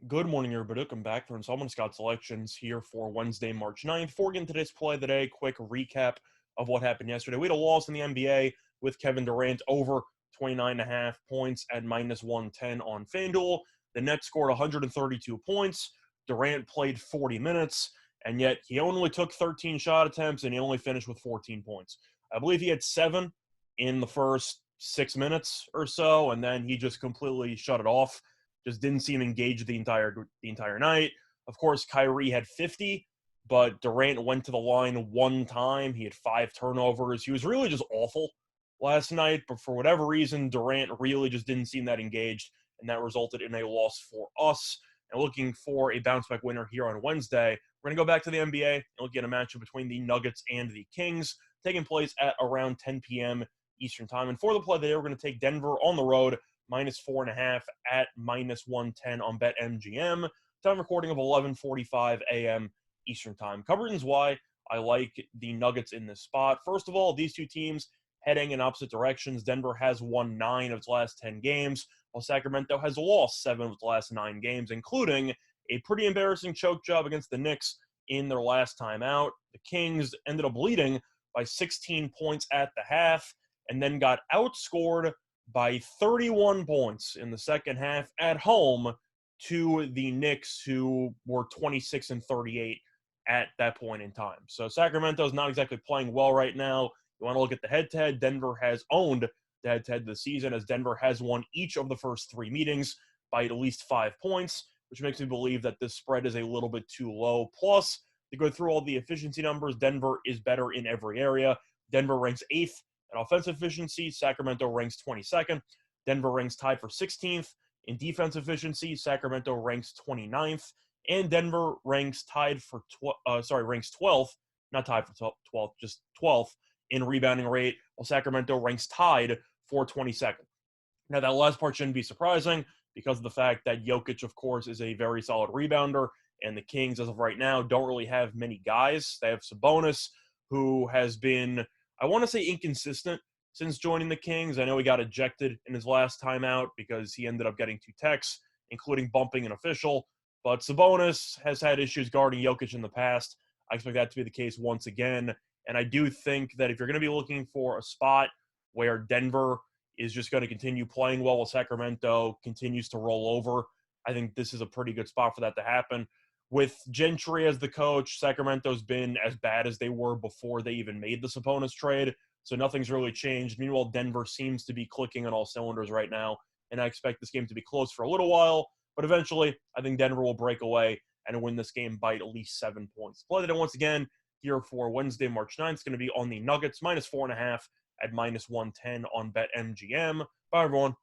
Good morning, everybody. Welcome back for installment of Scott Selections here for Wednesday, March 9th. Before getting today's play of the day, quick recap of what happened yesterday. We had a loss in the NBA with Kevin Durant over 29.5 points at minus 110 on FanDuel. The Nets scored 132 points. Durant played 40 minutes, and yet he only took 13 shot attempts and he only finished with 14 points. I believe he had 7 in the first 6 minutes or so, and then he just completely shut it off. Just didn't seem engaged the entire night. Of course, Kyrie had 50, but Durant went to the line one time. He had 5 turnovers. He was really just awful last night, but for whatever reason, Durant really just didn't seem that engaged, and that resulted in a loss for us. And looking for a bounce back winner here on Wednesday, we're going to go back to the NBA and look at a matchup between the Nuggets and the Kings, taking place at around 10 p.m. Eastern Time. And for the play of the day, we're going to take Denver on the road minus 4.5 at minus 110 on BetMGM. Time recording of 11:45 a.m. Eastern Time. Cover reasons why I like the Nuggets in this spot. First of all, these two teams heading in opposite directions. Denver has won 9 of its last 10 games, while Sacramento has lost 7 of its last 9 games, including a pretty embarrassing choke job against the Knicks in their last time out. The Kings ended up leading by 16 points at the half and then got outscored by 31 points in the second half at home to the Knicks, who were 26 and 38 at that point in time. So Sacramento is not exactly playing well right now. You want to look at the head-to-head. Denver has owned the head-to-head this season, as Denver has won each of the first 3 meetings by at least 5 points, which makes me believe that this spread is a little bit too low. Plus, to go through all the efficiency numbers, Denver is better in every area. Denver ranks 8th in offensive efficiency. Sacramento ranks 22nd. Denver ranks tied for 16th. In defense efficiency, Sacramento ranks 29th. And Denver ranks ranks 12th, not tied for 12th, just 12th in rebounding rate, while Sacramento ranks tied for 22nd. Now, that last part shouldn't be surprising because of the fact that Jokic, of course, is a very solid rebounder, and the Kings, as of right now, don't really have many guys. They have Sabonis, who has been, I want to say, inconsistent since joining the Kings. I know he got ejected in his last time out because he ended up getting 2 techs, including bumping an official. But Sabonis has had issues guarding Jokic in the past. I expect that to be the case once again. And I do think that if you're going to be looking for a spot where Denver is just going to continue playing well while Sacramento continues to roll over, I think this is a pretty good spot for that to happen. With Gentry as the coach, Sacramento's been as bad as they were before they even made the Sabonis trade, so nothing's really changed. Meanwhile, Denver seems to be clicking on all cylinders right now, and I expect this game to be close for a little while, but eventually I think Denver will break away and win this game by at least 7 points. Play that once again here for Wednesday, March 9th. It's going to be on the Nuggets, minus 4.5 at minus 110 on BetMGM. Bye, everyone.